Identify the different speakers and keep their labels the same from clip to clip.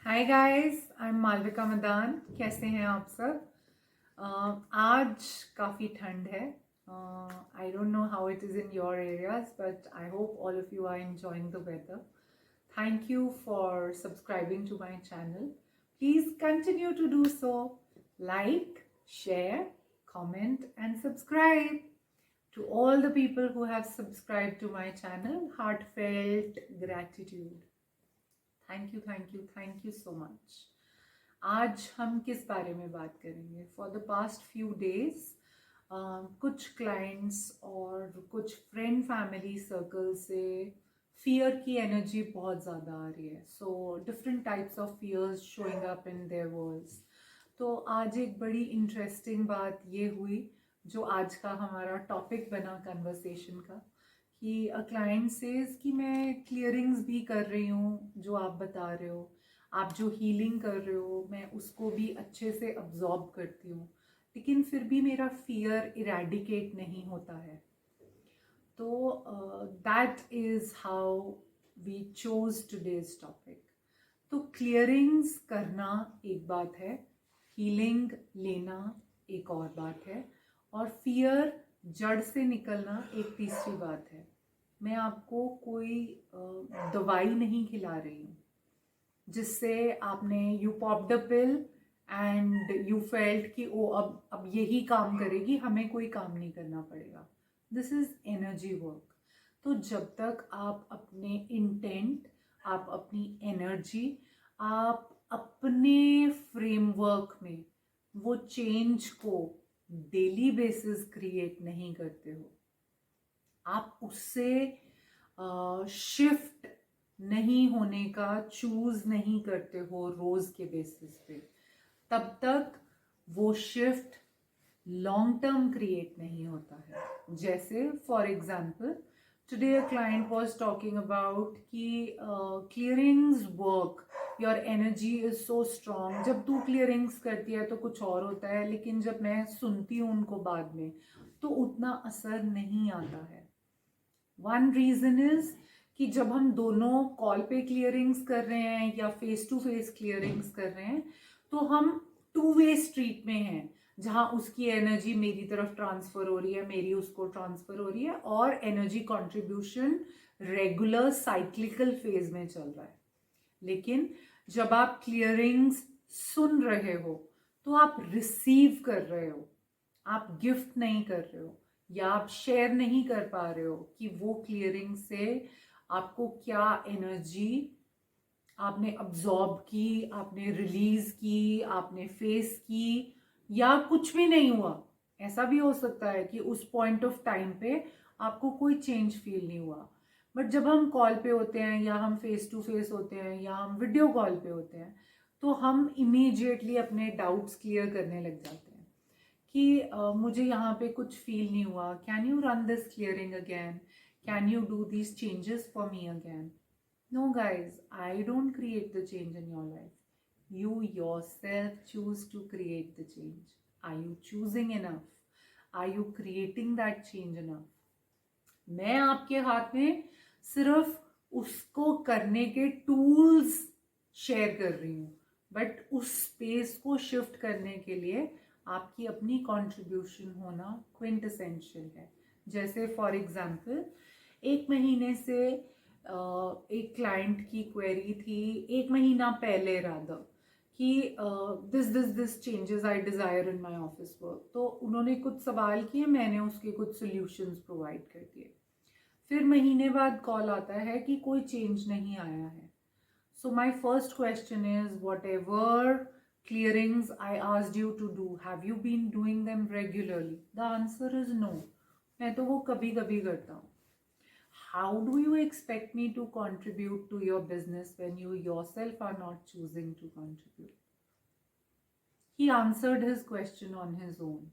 Speaker 1: Hi guys, I am Malvika Madan. कैसे हैं आप सब? आज काफ़ी ठंड है। I don't know how it is in your areas, but I hope all of you are enjoying the weather. Thank you for subscribing to my channel. Please continue to do so. Like, share, comment, and subscribe. To all the people who have subscribed to my channel, heartfelt gratitude. Thank you so much. आज हम किस बारे में बात करेंगे? For the past few days कुछ clients और कुछ फ्रेंड फैमिली सर्कल से फियर की एनर्जी बहुत ज़्यादा आ रही है. So different types of fears showing up in their words. तो आज एक बड़ी इंटरेस्टिंग बात ये हुई जो आज का हमारा टॉपिक बना कन्वर्सेशन का, कि अ क्लाइंट सेज कि मैं क्लियरिंग्स भी कर रही हूँ जो आप बता रहे हो, आप जो हीलिंग कर रहे हो मैं उसको भी अच्छे से अब्जॉर्ब करती हूँ, लेकिन फिर भी मेरा फियर इरेडिकेट नहीं होता है. तो that is how we chose today's topic. तो क्लियरिंग्स करना एक बात है, हीलिंग लेना एक और बात है, और फियर जड़ से निकलना एक तीसरी बात है. मैं आपको कोई दवाई नहीं खिला रही हूँ जिससे आपने you popped a pill and you felt कि ओ अब यही काम करेगी, हमें कोई काम नहीं करना पड़ेगा. This is energy work. तो जब तक आप अपने इंटेंट, आप अपनी एनर्जी, आप अपने फ्रेमवर्क में वो चेंज को डेली बेसिस क्रिएट नहीं करते हो, आप उससे शिफ्ट नहीं होने का चूज नहीं करते हो रोज के बेसिस पे, तब तक वो शिफ्ट लॉन्ग टर्म क्रिएट नहीं होता है. जैसे for example today a client was talking about कि clearings work, your energy is so strong. जब तू क्लियरिंग्स करती है तो कुछ और होता है, लेकिन जब मैं सुनती हूँ उनको बाद में तो उतना असर नहीं आता है. वन रीजन इज कि जब हम दोनों कॉल पे क्लियरिंग्स कर रहे हैं या फेस टू फेस क्लियरिंग्स कर रहे हैं तो हम टू वे स्ट्रीट में हैं, जहां उसकी एनर्जी मेरी तरफ ट्रांसफर हो रही है, मेरी उसको ट्रांसफर हो रही है, और energy contribution regular cyclical phase में चल रहा है. लेकिन जब आप क्लियरिंग्स सुन रहे हो तो आप रिसीव कर रहे हो, आप गिफ्ट नहीं कर रहे हो, या आप शेयर नहीं कर पा रहे हो कि वो क्लियरिंग से आपको क्या एनर्जी आपने अब्जॉर्ब की, आपने रिलीज की, आपने फेस की, या कुछ भी नहीं हुआ. ऐसा भी हो सकता है कि उस पॉइंट ऑफ टाइम पे आपको कोई चेंज फील नहीं हुआ, बट जब हम कॉल पे होते हैं या हम फेस टू फेस होते हैं या हम वीडियो कॉल पे होते हैं तो हम इमीडिएटली अपने डाउट्स क्लियर करने लग जाते हैं कि मुझे यहाँ पे कुछ फील नहीं हुआ, can you run this clearing again, can you do this changes for me again. No, guys, I don't create the change in your life. You yourself choose to create the change. Are you choosing enough? Are you creating that change enough? मैं आपके हाथ में सिर्फ उसको करने के tools share कर रही हूँ, बट उस स्पेस को शिफ्ट करने के लिए आपकी अपनी कंट्रीब्यूशन होना क्विंटेसेंशियल है. जैसे फॉर एग्जांपल एक महीने से एक क्लाइंट की क्वेरी थी, एक महीना पहले रादर, कि this changes I desire in my office work. तो उन्होंने कुछ सवाल किए, मैंने उसके कुछ सॉल्यूशंस प्रोवाइड कर दिए. फिर महीने बाद कॉल आता है कि कोई चेंज नहीं आया है. So my first question is, what ever clearings I asked you to do, have you been doing them regularly? The answer is no. मैं तो वो कभी कभी करता हूँ. How do you expect me to contribute to your business when you yourself are not choosing to contribute? He answered his question on his own.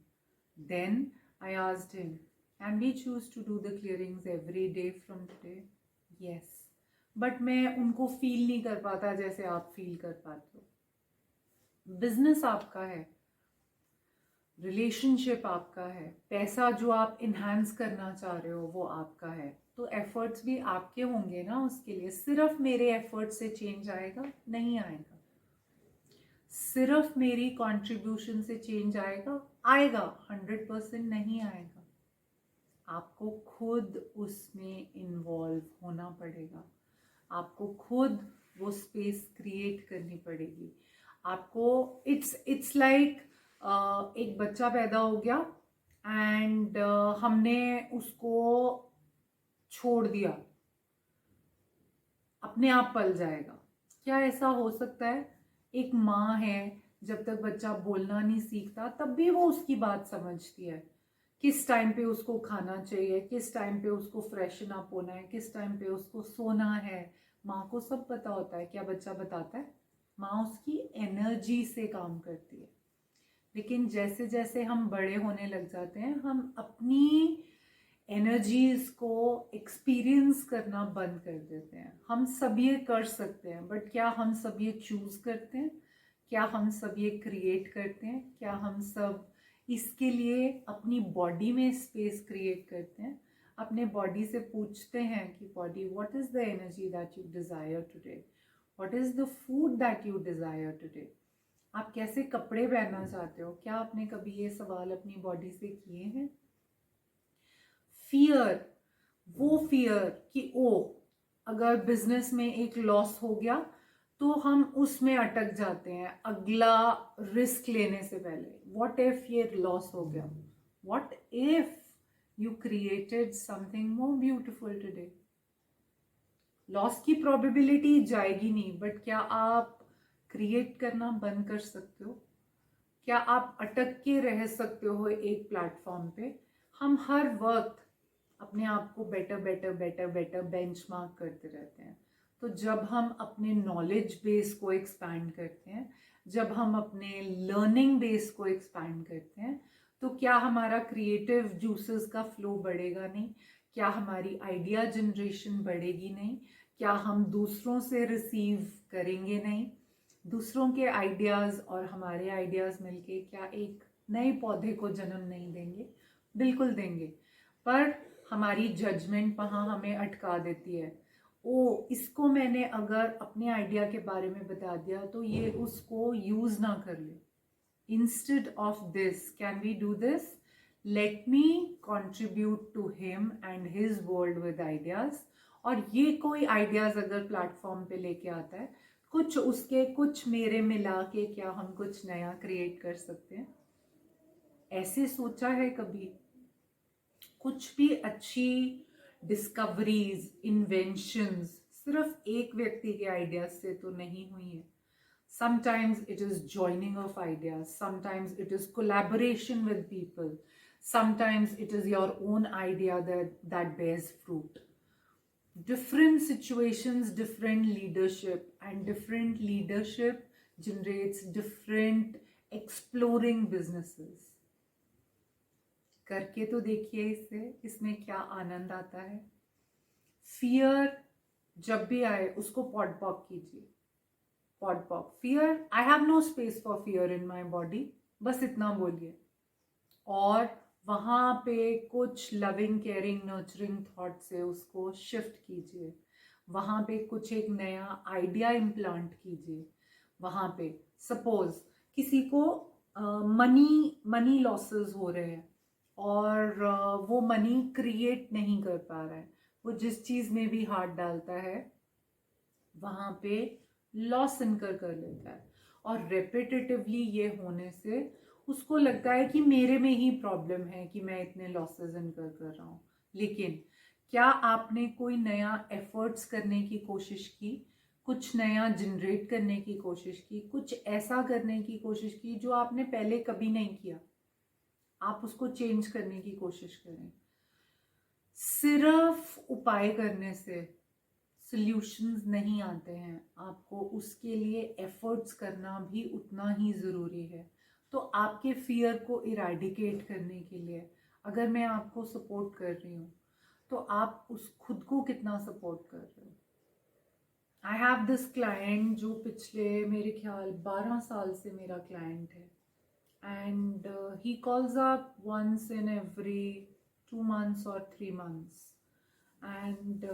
Speaker 1: Then I asked him, can we choose to do the clearings every day from today? Yes. But मैं उनको feel नहीं कर पाता जैसे आप feel कर पाते हो. बिजनेस आपका है, रिलेशनशिप आपका है, पैसा जो आप इन्हांस करना चाह रहे हो वो आपका है, तो एफर्ट्स भी आपके होंगे ना उसके लिए. सिर्फ मेरे एफर्ट से चेंज आएगा? नहीं आएगा. सिर्फ मेरी कंट्रीब्यूशन से चेंज आएगा? आएगा, 100% नहीं आएगा। आपको खुद उसमें इन्वॉल्व होना पड़ेगा, आपको खुद वो स्पेस क्रिएट करनी पड़ेगी। आपको इट्स लाइक एक बच्चा पैदा हो गया एंड हमने उसको छोड़ दिया, अपने आप पल जाएगा। क्या ऐसा हो सकता है? एक माँ है, जब तक बच्चा बोलना नहीं सीखता तब भी वो उसकी बात समझती है, किस टाइम पे उसको खाना चाहिए, किस टाइम पे उसको फ्रेशन अप होना है, किस टाइम पे उसको सोना है। माँ को सब पता होता है। क्या बच्चा बताता है? माँ उसकी एनर्जी से काम करती है। लेकिन जैसे जैसे हम बड़े होने लग जाते हैं, हम अपनी एनर्जीज को एक्सपीरियंस करना बंद कर देते हैं। हम सब ये कर सकते हैं, बट क्या हम सब ये चूज करते हैं? क्या हम सब ये क्रिएट करते हैं? क्या हम सब इसके लिए अपनी बॉडी में स्पेस क्रिएट करते हैं? अपने बॉडी से पूछते हैं कि body, what is the energy that you desire today? What is the food that you desire today? आप कैसे कपड़े पहनना चाहते हो? क्या आपने कभी ये सवाल अपनी बॉडी से किए हैं? फियर, वो फियर कि ओ अगर बिजनेस में एक लॉस हो गया तो हम उसमें अटक जाते हैं अगला रिस्क लेने से पहले। व्हाट इफ ये लॉस हो गया? What if you created something more beautiful today? Loss की प्रोबेबिलिटी जाएगी नहीं, बट क्या आप क्रिएट करना बंद कर सकते हो? क्या आप अटक के रह सकते हो एक प्लेटफॉर्म पे? हम हर वक्त अपने आप को better better better better benchmark करते रहते हैं। तो जब हम अपने नॉलेज बेस को एक्सपैंड करते हैं, जब हम अपने लर्निंग बेस को एक्सपैंड करते हैं, तो क्या हमारा क्रिएटिव जूसेस का फ्लो बढ़ेगा नहीं? क्या हमारी आइडिया जनरेशन बढ़ेगी नहीं? क्या हम दूसरों से रिसीव करेंगे नहीं? दूसरों के आइडियाज़ और हमारे आइडियाज़ मिलके क्या एक नए पौधे को जन्म नहीं देंगे? बिल्कुल देंगे। पर हमारी जजमेंट वहाँ हमें अटका देती है। ओ, इसको मैंने अगर अपने आइडिया के बारे में बता दिया तो ये उसको यूज़ ना कर ले। Instead of this, can we do this? Let me contribute to him and his world with ideas. और ये कोई आइडियाज़ अगर प्लेटफॉर्म पे लेके आता है, कुछ उसके कुछ मेरे मिला के क्या हम कुछ नया क्रिएट कर सकते हैं? ऐसे सोचा है कभी? कुछ भी अच्छी डिस्कवरीज, इन्वेंशंस सिर्फ एक व्यक्ति के आइडियाज से तो नहीं हुई है। Sometimes it is joining of ideas, sometimes it is collaboration with people, sometimes it is your own idea that bears fruit. Different situations, different leadership, and different leadership generates different exploring businesses. करके तो देखिए इसमें क्या आनंद आता है। Fear जब भी आए उसको पॉट पॉप कीजिए। Pot pop, fear, I have no space for fear in my body, बस इतना बोलिए। और वहाँ पे कुछ लविंग केयरिंग नर्चरिंग थॉट से उसको शिफ्ट कीजिए। वहाँ पे कुछ एक नया आइडिया इम्प्लांट कीजिए। वहाँ पे सपोज किसी को मनी लॉसेस हो रहे हैं और वो मनी क्रिएट नहीं कर पा रहा है, वो जिस चीज़ में भी हाथ डालता है वहाँ पे लॉस इनकर कर लेता है। और रेपिटेटिवली ये होने से उसको लगता है कि मेरे में ही प्रॉब्लम है कि मैं इतने लॉसेस इनकर कर रहा हूँ। लेकिन क्या आपने कोई नया एफर्ट्स करने की कोशिश की, कुछ नया जनरेट करने की कोशिश की, कुछ ऐसा करने की कोशिश की जो आपने पहले कभी नहीं किया? आप उसको चेंज करने की कोशिश करें। सिर्फ उपाय करने से सॉल्यूशंस नहीं आते हैं, आपको उसके लिए एफर्ट्स करना भी उतना ही ज़रूरी है। तो आपके फियर को इरेडिकेट करने के लिए अगर मैं आपको सपोर्ट कर रही हूँ तो आप उस खुद को कितना सपोर्ट कर रहे हो? आई हैव दिस क्लाइंट जो पिछले मेरे ख्याल 12 साल से मेरा क्लाइंट है and he calls up once in every 2 months or 3 months and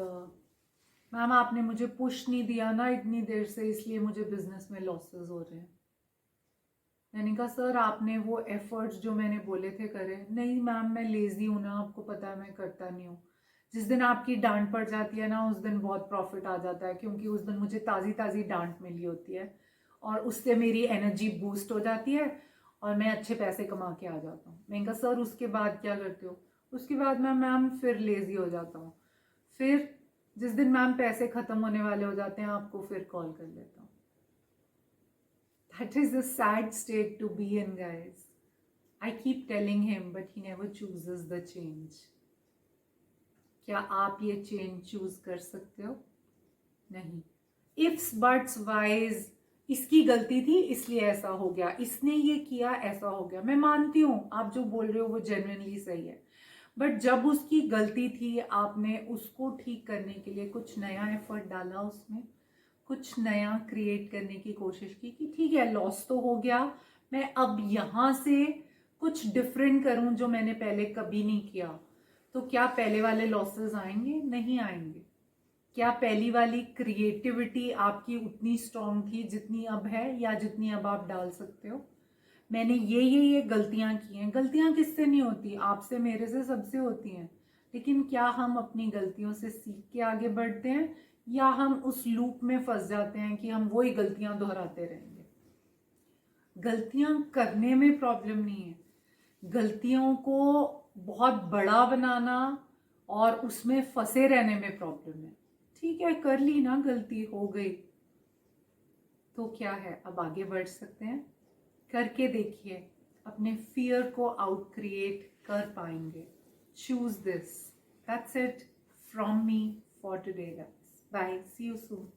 Speaker 1: ma'am आपने मुझे पुश नहीं दिया ना इतनी देर से, इसलिए मुझे बिजनेस में लॉसेस हो रहे हैं। मैंने कहा सर आपने वो एफर्ट्स जो मैंने बोले थे करे। नहीं मैम मैं लेज़ी हूँ ना, आपको पता है मैं करता नहीं हूँ। जिस दिन आपकी डांट पड़ जाती है ना, उस दिन बहुत प्रॉफिट आ जाता है, क्योंकि उस दिन मुझे ताज़ी ताज़ी डांट मिली होती है और उससे मेरी एनर्जी बूस्ट हो जाती है और मैं अच्छे पैसे कमा के आ जाता हूँ। मैंने कहा सर उसके बाद क्या करते हो? उसके बाद मैं मैम फिर लेज़ी हो जाता हूँ। फिर जिस दिन मैम पैसे ख़त्म होने वाले हो जाते हैं, आपको फिर कॉल कर लेता हूँ। That is a sad state to be in, guys. I keep telling him, but he never chooses the change. क्या आप ये चेंज चूज कर सकते हो? नहीं. इफ्स बट्स वाइज, इसकी गलती थी इसलिए ऐसा हो गया, इसने ये किया ऐसा हो गया। मैं मानती हूँ आप जो बोल रहे हो वो जेन्युइनली सही है, बट जब उसकी गलती थी आपने उसको ठीक करने के लिए कुछ नया एफर्ट डाला, उसमें कुछ नया क्रिएट करने की कोशिश की कि ठीक है लॉस तो हो गया, मैं अब यहाँ से कुछ डिफरेंट करूँ जो मैंने पहले कभी नहीं किया। तो क्या पहले वाले लॉसेस आएंगे? नहीं आएंगे। क्या पहली वाली क्रिएटिविटी आपकी उतनी स्ट्रांग थी जितनी अब है, या जितनी अब आप डाल सकते हो? मैंने ये गलतियां की हैं। गलतियां किससे नहीं होती? आपसे, मेरे से, सबसे होती हैं। लेकिन क्या हम अपनी गलतियों से सीख के आगे बढ़ते हैं, या हम उस लूप में फंस जाते हैं कि हम वही गलतियां दोहराते रहेंगे? गलतियां करने में प्रॉब्लम नहीं है, गलतियों को बहुत बड़ा बनाना और उसमें फंसे रहने में प्रॉब्लम है। ठीक है कर ली ना, गलती हो गई तो क्या है, अब आगे बढ़ सकते हैं। करके देखिए, अपने फियर को आउट क्रिएट कर पाएंगे। Choose this. That's it from me for today guys. Bye, see you soon.